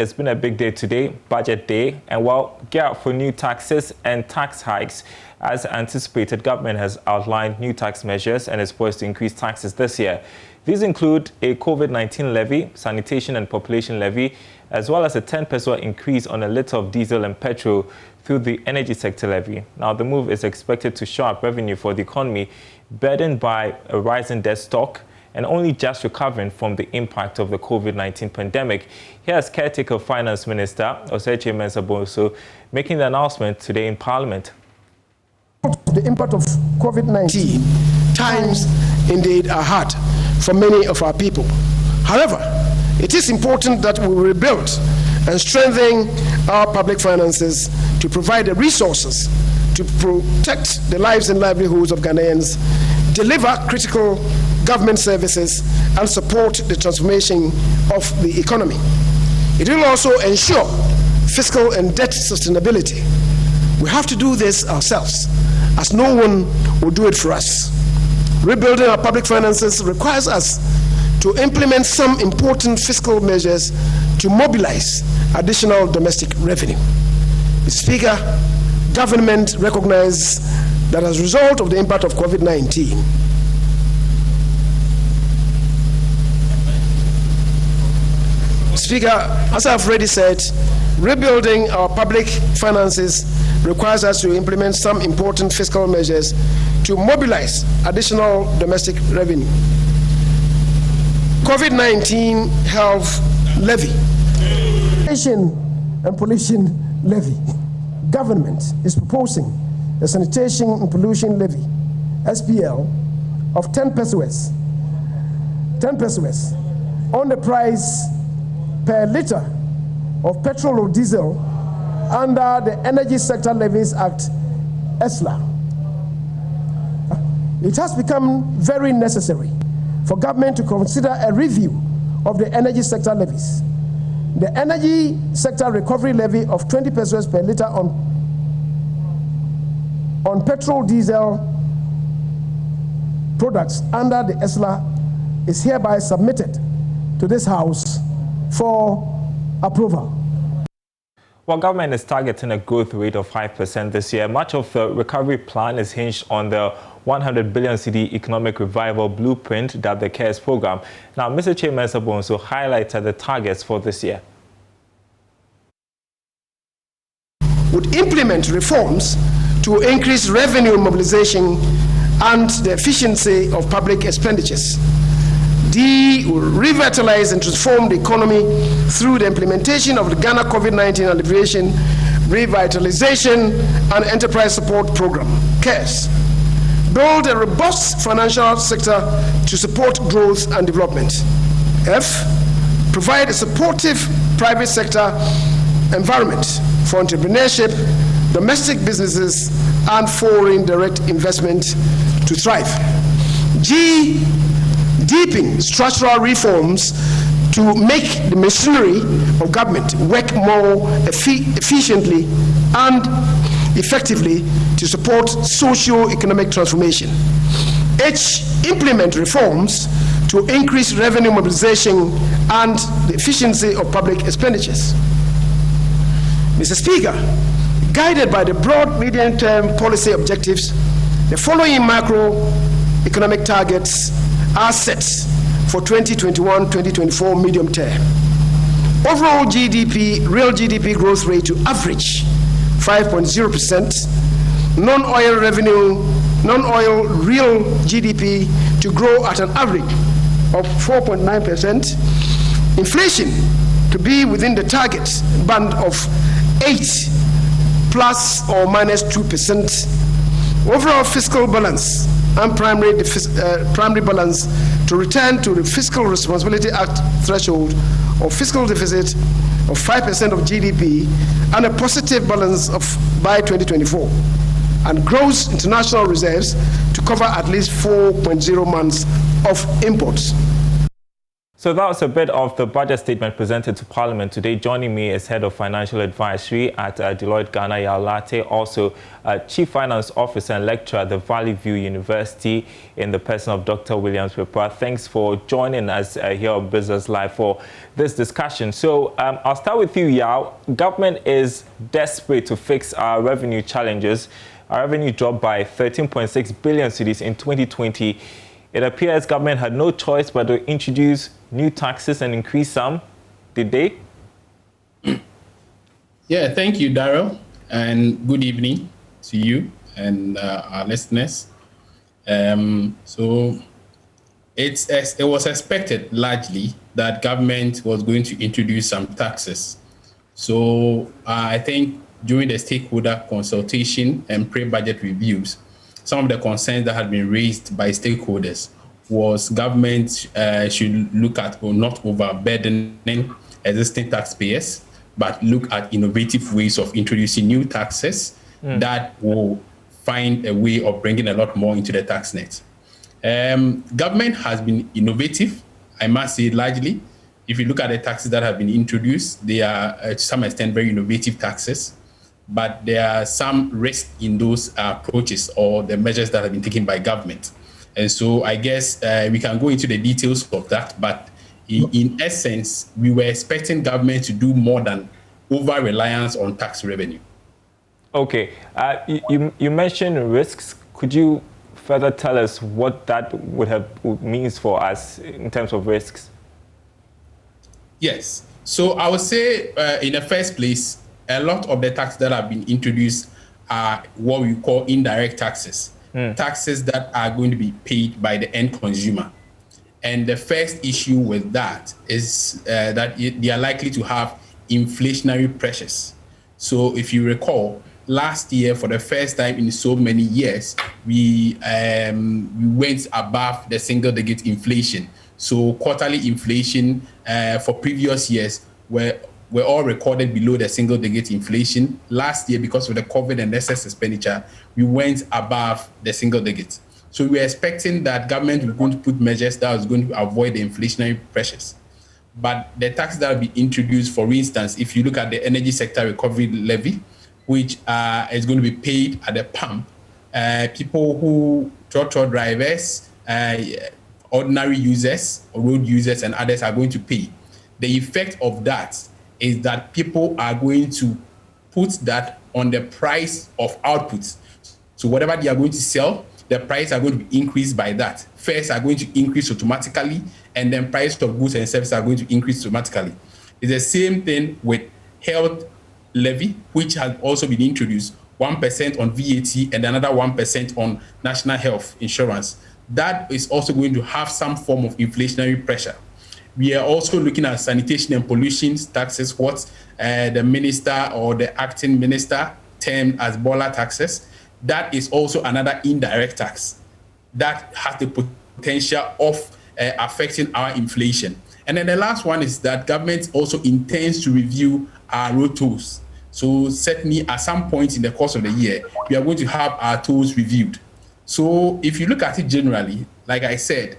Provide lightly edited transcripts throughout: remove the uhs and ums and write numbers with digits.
It's been a big day today, budget day, and while gear up for new taxes and tax hikes. As anticipated, government has outlined new tax measures and is poised to increase taxes this year. These include a COVID-19 levy, sanitation and population levy, as well as a 10 peso increase on a litre of diesel and petrol through the energy sector levy. Now, the move is expected to shore up revenue for the economy, burdened by a rising debt stock and only just recovering from the impact of the COVID-19 pandemic. Here's Caretaker Finance Minister Oseche Mensah-Bonsu making the announcement today in Parliament. The impact of COVID-19 times indeed are hard for many of our people. However, it is important that we rebuild and strengthen our public finances to provide the resources to protect the lives and livelihoods of Ghanaians, deliver critical government services, and support the transformation of the economy. It will also ensure fiscal and debt sustainability. We have to do this ourselves, as no one will do it for us. Rebuilding our public finances requires us to implement some important fiscal measures to mobilize additional domestic revenue. Mr. Speaker, government recognizes that as a result of the impact of COVID-19, Speaker, as I've already said, rebuilding our public finances requires us to implement some important fiscal measures to mobilize additional domestic revenue. COVID-19 health levy. Sanitation and pollution levy. Government is proposing a sanitation and pollution levy, SPL, of 10 pesos on the price per litre of petrol or diesel under the Energy Sector Levies Act, ESLA. It has become very necessary for government to consider a review of the energy sector levies. The Energy Sector Recovery Levy of 20 pesos per litre on petrol, diesel products under the ESLA is hereby submitted to this House for approval. While government is targeting a growth rate of 5% this year, much of the recovery plan is hinged on the 100 billion cedi economic revival blueprint that the CARES program. Now, Mr. Mensah-Bonsu highlighted the targets for this year. Would implement reforms to increase revenue mobilization and the efficiency of public expenditures. D will revitalize and transform the economy through the implementation of the Ghana COVID-19 Alleviation, Revitalization and Enterprise Support Program, CARES. Build a robust financial sector to support growth and development. F, provide a supportive private sector environment for entrepreneurship, domestic businesses, and foreign direct investment to thrive. G, deepen structural reforms to make the machinery of government work more efficiently and effectively to support socio-economic transformation. H, implement reforms to increase revenue mobilization and the efficiency of public expenditures. Mr. Speaker, guided by the broad medium-term policy objectives, the following macroeconomic targets are set for 2021-2024 medium term. Overall GDP, real GDP growth rate to average 5.0%, non-oil revenue, non-oil real GDP to grow at an average of 4.9%, inflation to be within the target band of 8 plus or minus 2%, overall fiscal balance and primary balance to return to the Fiscal Responsibility Act threshold of fiscal deficit of 5% of GDP and a positive balance of by 2024, and gross international reserves to cover at least 4.0 months of imports. So that was a bit of the budget statement presented to Parliament today. Joining me is Head of Financial Advisory at Deloitte Ghana, Yao Latte, also Chief Finance Officer and Lecturer at the Valley View University in the person of Dr. Williams Prepra. Thanks for joining us here on Business Live for this discussion. So I'll start with you, Yao. Government is desperate to fix our revenue challenges. Our revenue dropped by 13.6 billion cedis in 2020. It appears government had no choice but to introduce new taxes and increase some. Did they? Yeah, thank you, Daryl, and good evening to you and our listeners. So it was expected largely that government was going to introduce some taxes. So I think during the stakeholder consultation and pre-budget reviews, some of the concerns that had been raised by stakeholders was government should look at not overburdening existing taxpayers, but look at innovative ways of introducing new taxes that will find a way of bringing a lot more into the tax net. Government has been innovative, I must say, largely. If you look at the taxes that have been introduced, they are to some extent very innovative taxes. But there are some risks in those approaches or the measures that have been taken by government. And so I guess we can go into the details of that. But in essence, we were expecting government to do more than over-reliance on tax revenue. Okay. You mentioned risks. Could you further tell us what that means for us in terms of risks? Yes. So I would say in the first place, a lot of the taxes that have been introduced are what we call indirect taxes, taxes that are going to be paid by the end consumer. And the first issue with that is that they are likely to have inflationary pressures. So if you recall, last year, for the first time in so many years, we went above the single-digit inflation. So quarterly inflation for previous years were all recorded below the single-digit inflation. Last year, because of the COVID and excess expenditure, we went above the single digit. So we were expecting that government was going to put measures that was going to avoid the inflationary pressures. But the tax that will be introduced, for instance, if you look at the energy sector recovery levy, which is going to be paid at the pump, people who, tractor drivers, ordinary users, road users, and others are going to pay. The effect of that is that people are going to put that on the price of outputs. So whatever they are going to sell, the price are going to be increased by that. Fares are going to increase automatically, and then price of goods and services are going to increase automatically. It's the same thing with health levy, which has also been introduced, 1% on VAT and another 1% on national health insurance. That is also going to have some form of inflationary pressure. We are also looking at sanitation and pollution taxes, what the minister or the acting minister termed as boiler taxes. That is also another indirect tax that has the potential of affecting our inflation. And then the last one is that government also intends to review our road tolls. So certainly at some point in the course of the year, we are going to have our tolls reviewed. So if you look at it generally, like I said,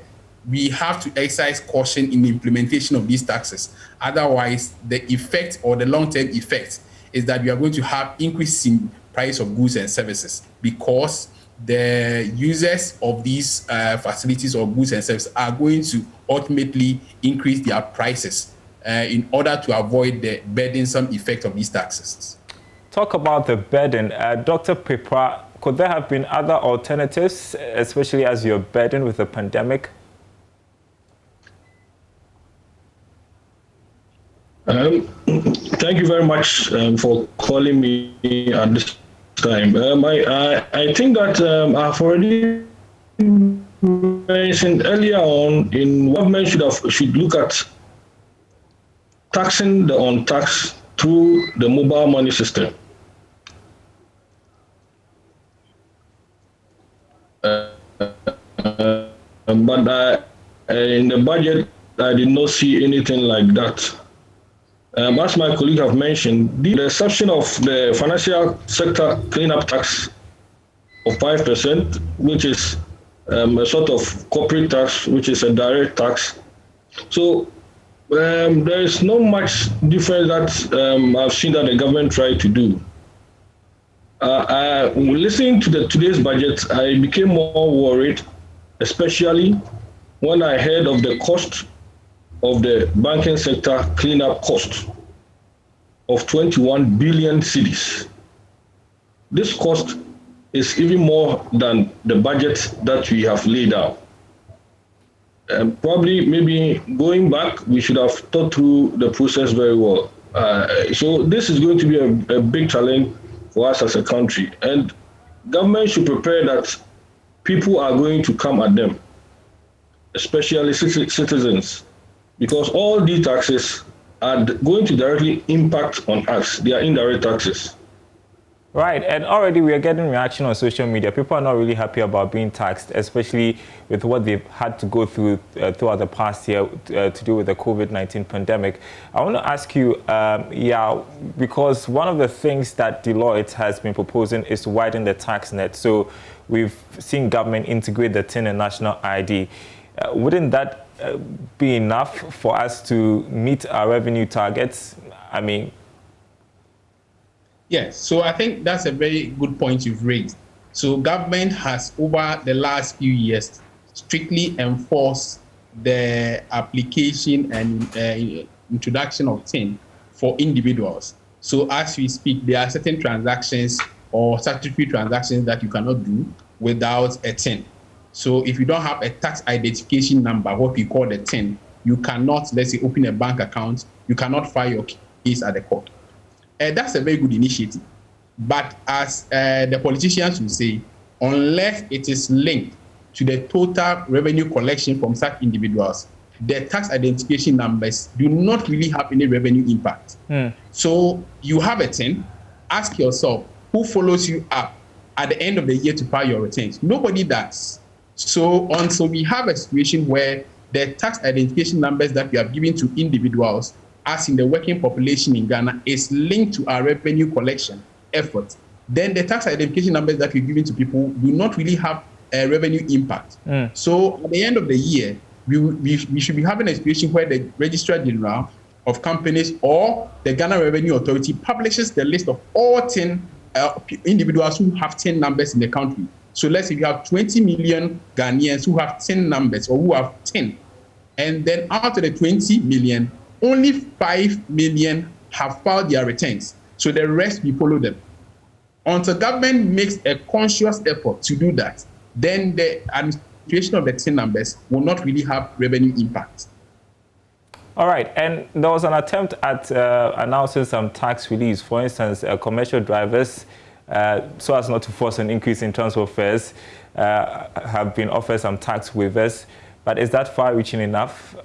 we have to exercise caution in the implementation of these taxes. Otherwise, the effect or the long-term effect is that we are going to have increase in price of goods and services because the users of these facilities or goods and services are going to ultimately increase their prices in order to avoid the burdensome effect of these taxes. Talk about the burden. Dr. Prepra, could there have been other alternatives, especially as you're burdened with the pandemic? Thank you very much for calling me at this time. I think that I've already mentioned earlier on in government should look at taxing the untaxed through the mobile money system. But in the budget, I did not see anything like that. As my colleague have mentioned, the exception of the financial sector cleanup tax of 5%, which is a sort of corporate tax, which is a direct tax, So there is not much difference that I've seen that the government tried to do. Listening to today's budget, I became more worried, especially when I heard of the cost of the banking sector cleanup cost of 21 billion cedis. This cost is even more than the budget that we have laid out. Probably, maybe going back, we should have thought through the process very well. So this is going to be a big challenge for us as a country. And government should prepare that people are going to come at them, especially citizens, because all these taxes are going to directly impact on us. They are indirect taxes. Right, and already we are getting reaction on social media. People are not really happy about being taxed, especially with what they've had to go through throughout the past year to do with the COVID-19 pandemic. I want to ask you, because one of the things that Deloitte has been proposing is to widen the tax net. So we've seen government integrate the TIN and national ID. Wouldn't that be enough for us to meet our revenue targets? I mean, yes, so I think that's a very good point you've raised. So government has, over the last few years, strictly enforced the application and introduction of TIN for individuals. So as we speak, there are certain transactions or statutory transactions that you cannot do without a TIN. So if you don't have a tax identification number, what we call the TIN, you cannot, let's say, open a bank account, you cannot file your case at the court. That's a very good initiative. But as the politicians will say, unless it is linked to the total revenue collection from such individuals, the tax identification numbers do not really have any revenue impact. So you have a TIN, ask yourself, who follows you up at the end of the year to file your returns? Nobody does. So until we have a situation where the tax identification numbers that we have given to individuals, as in the working population in Ghana, is linked to our revenue collection efforts, then the tax identification numbers that we're giving to people do not really have a revenue impact. So at the end of the year, we should be having a situation where the Registrar General of Companies or the Ghana Revenue Authority publishes the list of all 10 individuals who have 10 numbers in the country. So let's say you have 20 million Ghanaians who have 10 numbers or who have 10. And then out of the 20 million, only 5 million have filed their returns. So the rest, we follow them. Until government makes a conscious effort to do that, then the administration of the TIN numbers will not really have revenue impact. All right, and there was an attempt at announcing some tax reliefs. For instance, commercial drivers, so as not to force an increase in transport fares, have been offered some tax waivers. But is that far-reaching enough?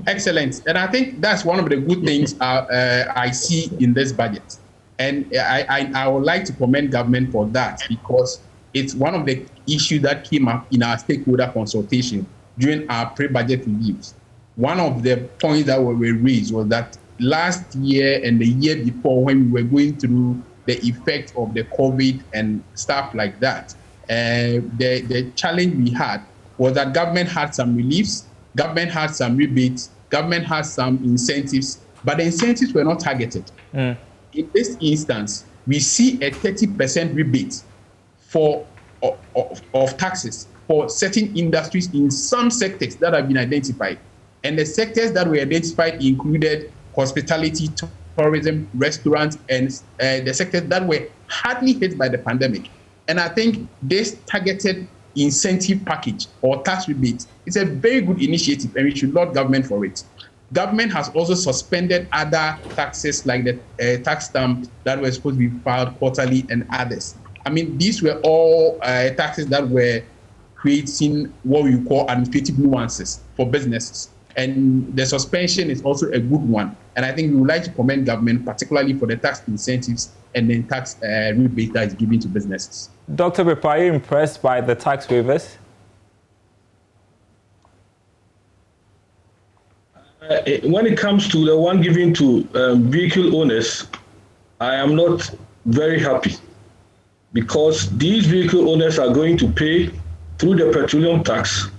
Excellent. And I think that's one of the good things I see in this budget. And I would like to commend government for that, because it's one of the issues that came up in our stakeholder consultation during our pre-budget reviews. One of the points that were raised was that last year and the year before, when we were going through the effect of the COVID and stuff like that, the challenge we had was that government had some reliefs, government had some rebates, government had some incentives, but the incentives were not targeted. In this instance, we see a 30% rebate of taxes for certain industries in some sectors that have been identified. And the sectors that were identified included hospitality, tourism, restaurants, and the sectors that were hardly hit by the pandemic. And I think this targeted incentive package or tax rebate is a very good initiative, and we should laud government for it. Government has also suspended other taxes like the tax stamp that were supposed to be filed quarterly and others. I mean, these were all taxes that were creating what we call administrative nuances for businesses. And the suspension is also a good one. And I think we would like to commend government, particularly for the tax incentives and then tax rebate that is given to businesses. Dr. Pepa, are you impressed by the tax waivers? When it comes to the one given to vehicle owners, I am not very happy, because these vehicle owners are going to pay through the petroleum tax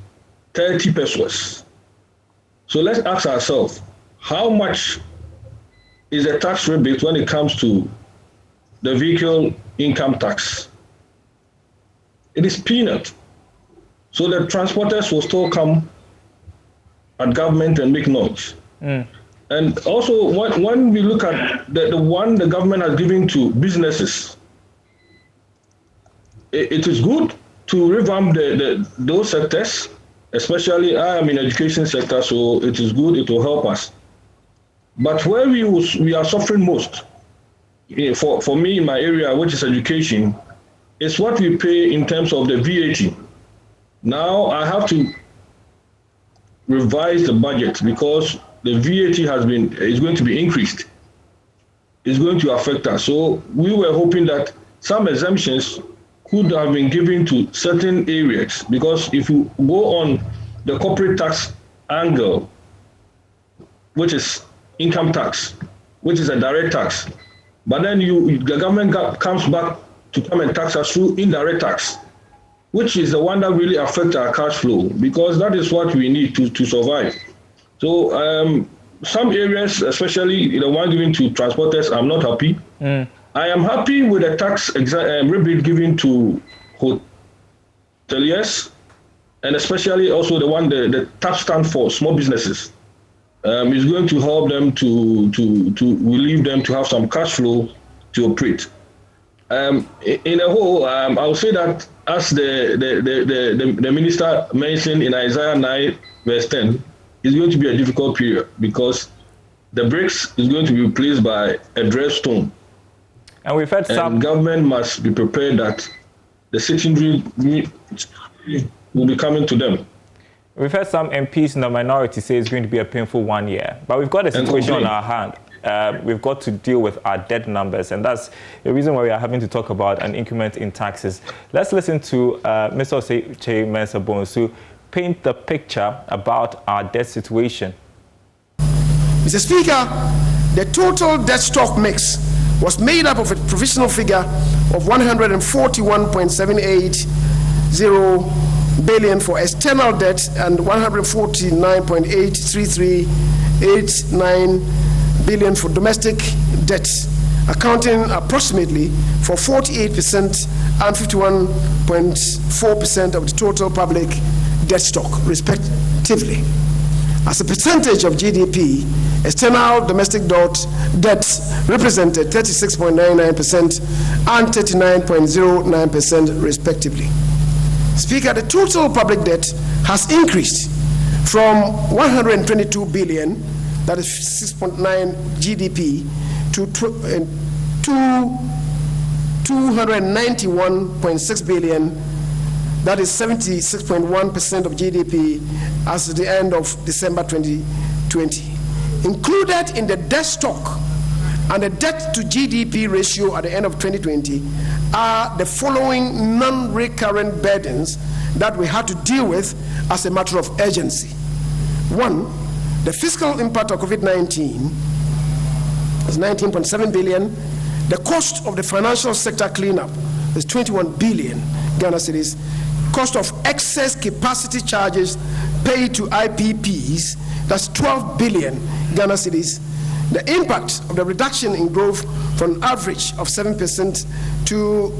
30 pesos. So let's ask ourselves, how much is the tax rebate when it comes to the vehicle income tax? It is peanut. So the transporters will still come at government and make noise. And also, when we look at the one the government has given to businesses, it is good to revamp those sectors, especially I am in education sector, so it is good, it will help us. But where we are suffering most, for me in my area, which is education, is what we pay in terms of the VAT. Now I have to revise the budget because the VAT is going to be increased. It's going to affect us. So we were hoping that some exemptions could have been given to certain areas, because if you go on the corporate tax angle, which is income tax, which is a direct tax, but then the government comes back to come and tax us through indirect tax, which is the one that really affects our cash flow, because that is what we need to survive. So some areas, especially the one given to transporters, I'm not happy. I am happy with the tax rebate given to hoteliers, and especially also the one the tax stand for small businesses. Is going to help them to relieve them to have some cash flow to operate. In a whole, I would say that as the minister mentioned in Isaiah 9 verse 10, it's going to be a difficult period because the bricks is going to be replaced by a dressed stone. And we've had some government must be prepared that the secondary will be coming to them. We've had some MPs in the minority say it's going to be a painful 1 year, but we've got a situation on our hand. We've got to deal with our debt numbers, and that's the reason why we are having to talk about an increment in taxes. Let's listen to Mr. Osei Mensah Bonsu paint the picture about our debt situation. Mr. Speaker, the total debt stock mix was made up of a provisional figure of 141.780 billion for external debt and 149.83389 billion for domestic debt, accounting approximately for 48% and 51.4% of the total public debt stock, respectively. As a percentage of GDP, external domestic debt represented 36.99% and 39.09% respectively. Speaker, the total public debt has increased from 122 billion, that is 6.9 GDP, to 291.6 billion, that is 76.1% of GDP as at the end of December 2020. Included in the debt stock and the debt to GDP ratio at the end of 2020 are the following non-recurrent burdens that we had to deal with as a matter of urgency. One, the fiscal impact of COVID-19 is 19.7 billion. The cost of the financial sector cleanup is 21 billion Ghana cedis. Cost of excess capacity charges paid to IPPs, that's 12 billion Ghana cedis. The impact of the reduction in growth from an average of 7% to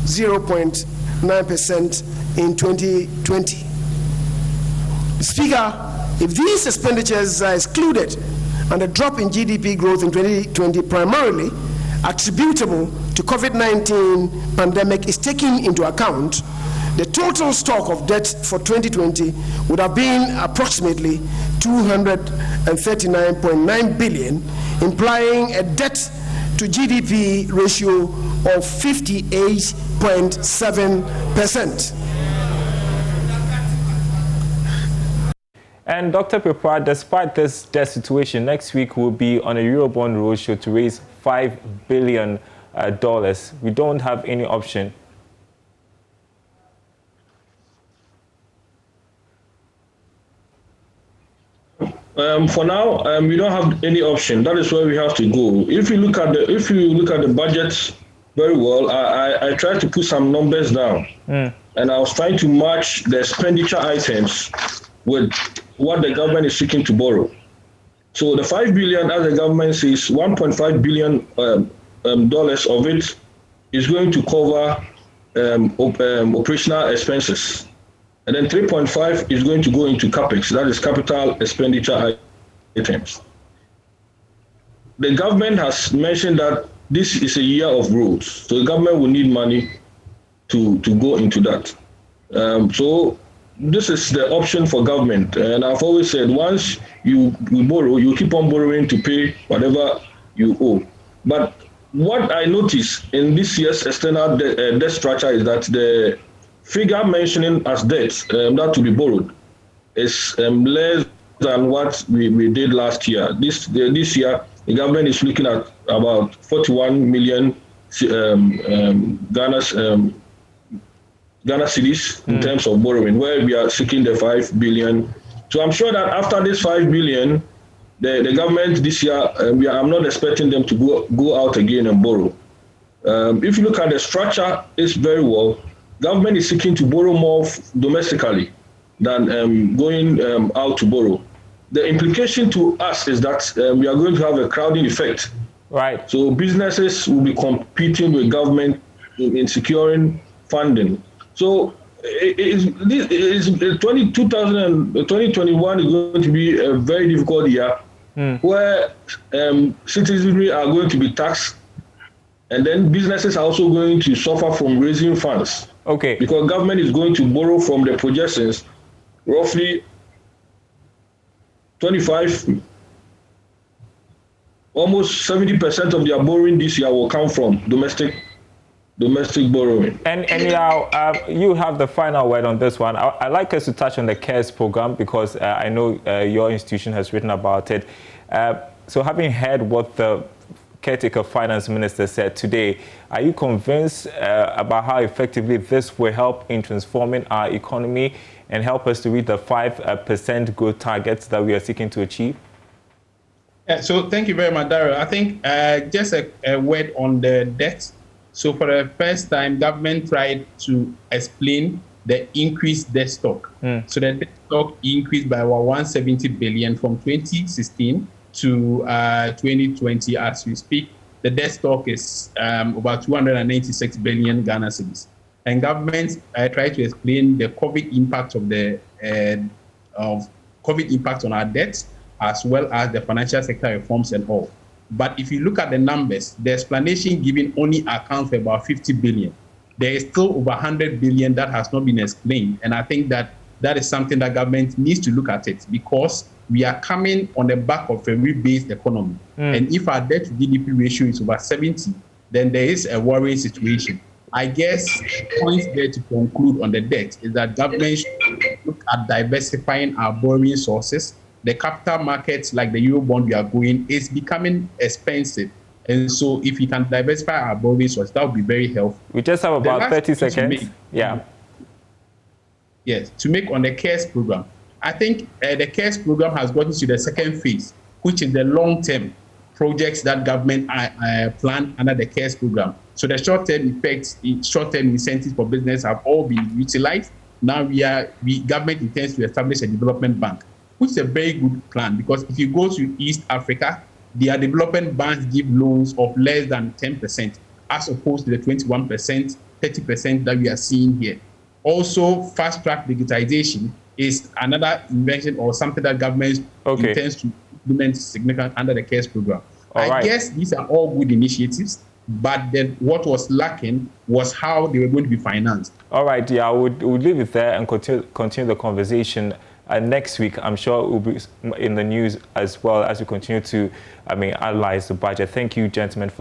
0.9% in 2020. Speaker, if these expenditures are excluded and the drop in GDP growth in 2020 primarily attributable to COVID-19 pandemic is taken into account, the total stock of debt for 2020 would have been approximately 239.9 billion, implying a debt to GDP ratio of 58.7%. And Dr. Pepa, despite this debt situation, next week we'll be on a Eurobond roadshow to raise $5 billion. We don't have any option. For now, we don't have any option. That is where we have to go. If you look at the budget very well, I tried to put some numbers down, and I was trying to match the expenditure items with what the government is seeking to borrow. So the 5 billion, as the government says, 1.5 billion dollars of it is going to cover operational expenses. And then 3.5 is going to go into CAPEX, that is capital expenditure items. The government has mentioned that this is a year of roads, so the government will need money to go into that. So this is the option for government. And I've always said, once you borrow, you keep on borrowing to pay whatever you owe. But what I noticed in this year's external debt structure is that the figure mentioning as debt that to be borrowed is less than what we did last year. This year, the government is looking at about 41 million Ghana cedis in terms of borrowing, where we are seeking the 5 billion. So I'm sure that after this 5 billion, the government this year, I'm not expecting them to go out again and borrow. If you look at the structure, it's very well. Government is seeking to borrow more domestically than going out to borrow. The implication to us is that we are going to have a crowding effect. Right. So businesses will be competing with government in securing funding. So 2021 is going to be a very difficult year where citizens are going to be taxed, and then businesses are also going to suffer from raising funds. Okay. Because government is going to borrow from the projections roughly 25, almost 70% of their borrowing this year will come from domestic borrowing. And now you have the final word on this one. I'd like us to touch on the CARES program because I know your institution has written about it. So having heard what the caretaker finance minister said today, are you convinced about how effectively this will help in transforming our economy and help us to reach the 5% growth targets that we are seeking to achieve? Yeah, so thank you very much, Daryl. I think just a word on the debt. So for the first time, government tried to explain the increased debt stock. So the debt stock increased by about 170 billion from 2016 to 2020. As we speak, the debt stock is about 296 billion Ghana cedis. And government tried to explain the COVID impact of COVID impact on our debts, as well as the financial sector reforms and all. But if you look at the numbers, the explanation given only accounts for about 50 billion. There is still over 100 billion that has not been explained. And I think that is something that government needs to look at it, because we are coming on the back of a rebased economy. And if our debt to GDP ratio is over 70, then there is a worrying situation. I guess the point there to conclude on the debt is that government should look at diversifying our borrowing sources. The capital markets, like the Eurobond we are going, is becoming expensive. And so if we can diversify our borrowing sources, that would be very helpful. We just have about 30 seconds. Yes, to make on the CARES program. I think the CARES program has gotten to the second phase, which is the long-term projects that government planned under the CARES program. So the short-term effects, short-term incentives for business have all been utilized. Now government intends to establish a development bank, which is a very good plan, because if you go to East Africa, their development banks give loans of less than 10%, as opposed to the 21%, 30% that we are seeing here. Also, fast-track digitization is another invention or something that government intends to implement significantly under the CARES program. I guess these are all good initiatives, but then what was lacking was how they were going to be financed. All right, yeah, I would leave it there and continue the conversation. Next week, I'm sure it will be in the news as well as we continue to, analyze the budget. Thank you, gentlemen, for